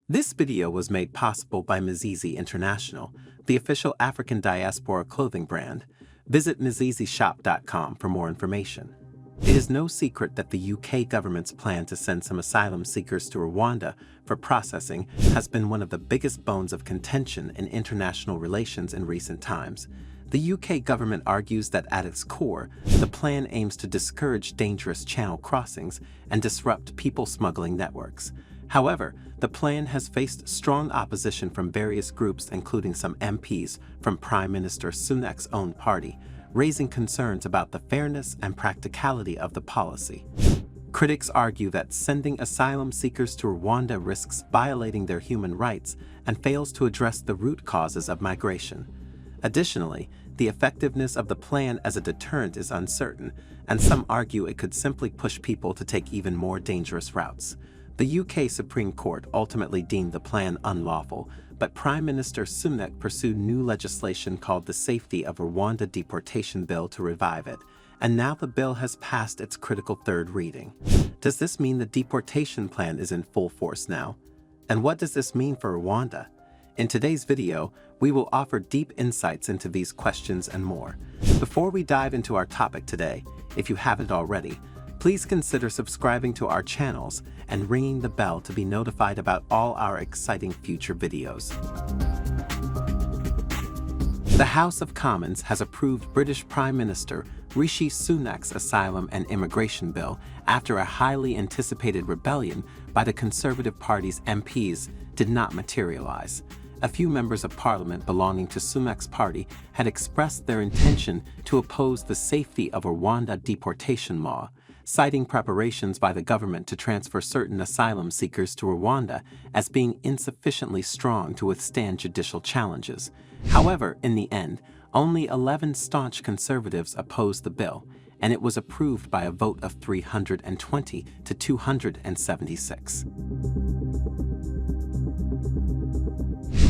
This video was made possible by Mzizi International, the official African diaspora clothing brand. Visit mzizishop.com for more information. It is no secret that the UK government's plan to send some asylum seekers to Rwanda for processing has been one of the biggest bones of contention in international relations in recent times. The UK government argues that at its core, the plan aims to discourage dangerous channel crossings and disrupt people smuggling networks. However, the plan has faced strong opposition from various groups, including some MPs from Prime Minister Sunak's own party, raising concerns about the fairness and practicality of the policy. Critics argue that sending asylum seekers to Rwanda risks violating their human rights and fails to address the root causes of migration. Additionally, the effectiveness of the plan as a deterrent is uncertain, and some argue it could simply push people to take even more dangerous routes. The UK Supreme Court ultimately deemed the plan unlawful, but Prime Minister Sunak pursued new legislation called the Safety of Rwanda Deportation Bill to revive it, and now the bill has passed its critical third reading. Does this mean the deportation plan is in full force now? And what does this mean for Rwanda? In today's video, we will offer deep insights into these questions and more. Before we dive into our topic today, if you haven't already, please consider subscribing to our channels and ringing the bell to be notified about all our exciting future videos. The House of Commons has approved British Prime Minister Rishi Sunak's Asylum and Immigration Bill after a highly anticipated rebellion by the Conservative Party's MPs did not materialize. A few members of parliament belonging to Sunak's party had expressed their intention to oppose the Safety of Rwanda deportation law, citing preparations by the government to transfer certain asylum seekers to Rwanda as being insufficiently strong to withstand judicial challenges. However, in the end, only 11 staunch conservatives opposed the bill, and it was approved by a vote of 320 to 276.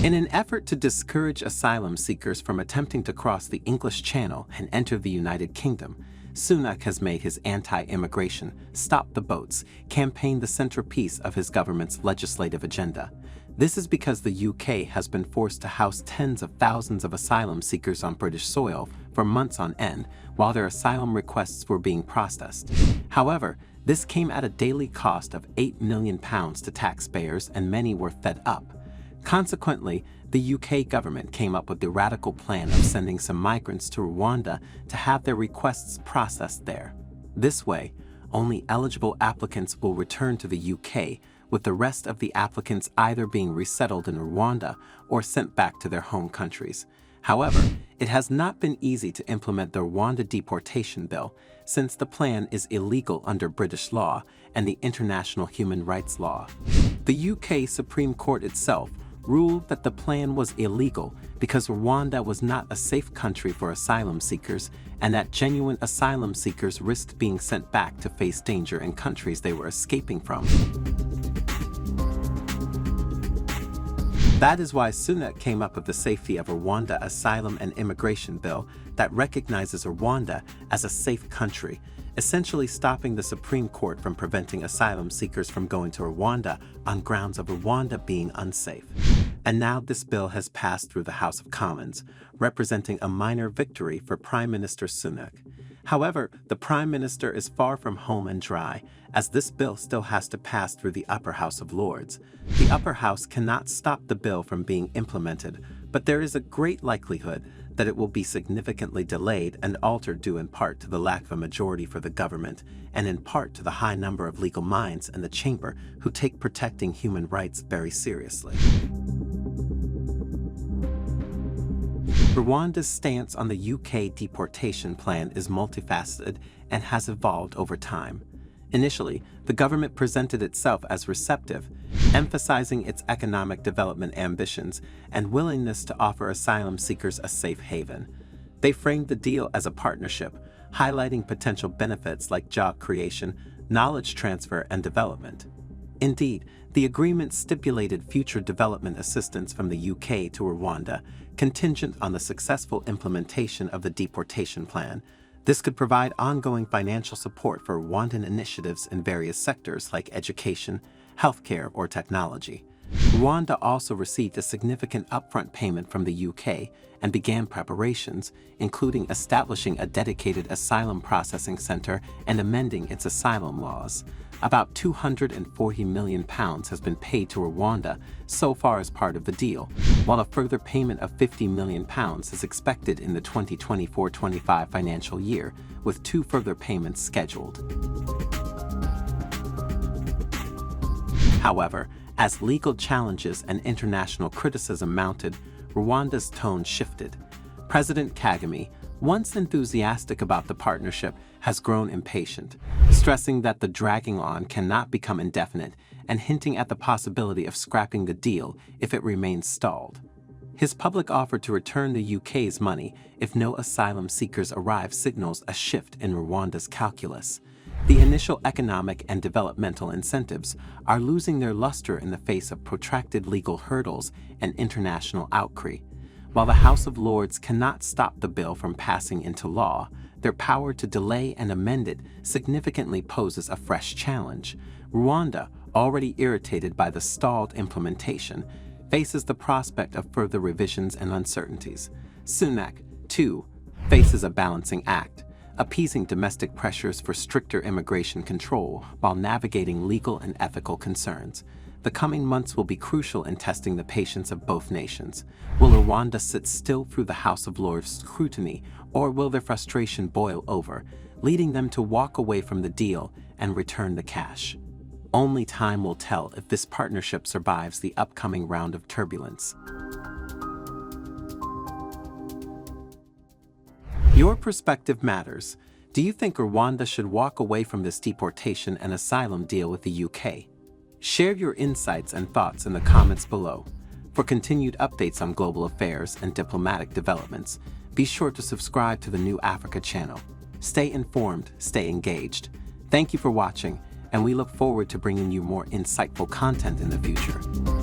In an effort to discourage asylum seekers from attempting to cross the English Channel and enter the United Kingdom, Sunak has made his anti-immigration "Stop the Boats" campaign the centerpiece of his government's legislative agenda. This is because the UK has been forced to house tens of thousands of asylum seekers on British soil for months on end while their asylum requests were being processed. However, this came at a daily cost of £8 million to taxpayers, and many were fed up. Consequently, the UK government came up with the radical plan of sending some migrants to Rwanda to have their requests processed there. This way, only eligible applicants will return to the UK, with the rest of the applicants either being resettled in Rwanda or sent back to their home countries. However, it has not been easy to implement the Rwanda deportation bill, since the plan is illegal under British law and the international human rights law. The UK Supreme Court itself ruled that the plan was illegal because Rwanda was not a safe country for asylum seekers, and that genuine asylum seekers risked being sent back to face danger in countries they were escaping from. That is why Sunak came up with the Safety of Rwanda Asylum and Immigration Bill that recognizes Rwanda as a safe country, essentially stopping the Supreme Court from preventing asylum seekers from going to Rwanda on grounds of Rwanda being unsafe. And now this bill has passed through the House of Commons, representing a minor victory for Prime Minister Sunak. However, the Prime Minister is far from home and dry, as this bill still has to pass through the Upper House of Lords. The Upper House cannot stop the bill from being implemented, but there is a great likelihood that it will be significantly delayed and altered due in part to the lack of a majority for the government, and in part to the high number of legal minds in the chamber who take protecting human rights very seriously. Rwanda's stance on the UK deportation plan is multifaceted and has evolved over time. Initially, the government presented itself as receptive, emphasizing its economic development ambitions and willingness to offer asylum seekers a safe haven. They framed the deal as a partnership, highlighting potential benefits like job creation, knowledge transfer, and development. Indeed, the agreement stipulated future development assistance from the UK to Rwanda, contingent on the successful implementation of the deportation plan. This could provide ongoing financial support for Rwandan initiatives in various sectors like education, healthcare, or technology. Rwanda also received a significant upfront payment from the UK and began preparations, including establishing a dedicated asylum processing center and amending its asylum laws. About £240 million has been paid to Rwanda so far as part of the deal, while a further payment of £50 million is expected in the 2024-25 financial year, with 2 further payments scheduled. However, as legal challenges and international criticism mounted, Rwanda's tone shifted. President Kagame, once enthusiastic about the partnership, has grown impatient, stressing that the dragging on cannot become indefinite and hinting at the possibility of scrapping the deal if it remains stalled. His public offer to return the UK's money if no asylum seekers arrive signals a shift in Rwanda's calculus. The initial economic and developmental incentives are losing their luster in the face of protracted legal hurdles and international outcry. While the House of Lords cannot stop the bill from passing into law, their power to delay and amend it significantly poses a fresh challenge. Rwanda, already irritated by the stalled implementation, faces the prospect of further revisions and uncertainties. Sunak, too, faces a balancing act, appeasing domestic pressures for stricter immigration control while navigating legal and ethical concerns. The coming months will be crucial in testing the patience of both nations. Will Rwanda sit still through the House of Lords scrutiny, or will their frustration boil over, leading them to walk away from the deal and return the cash? Only time will tell if this partnership survives the upcoming round of turbulence. Your perspective matters. Do you think Rwanda should walk away from this deportation and asylum deal with the UK? Share your insights and thoughts in the comments below. For continued updates on global affairs and diplomatic developments, be sure to subscribe to the New Africa channel. Stay informed, stay engaged. Thank you for watching, and we look forward to bringing you more insightful content in the future.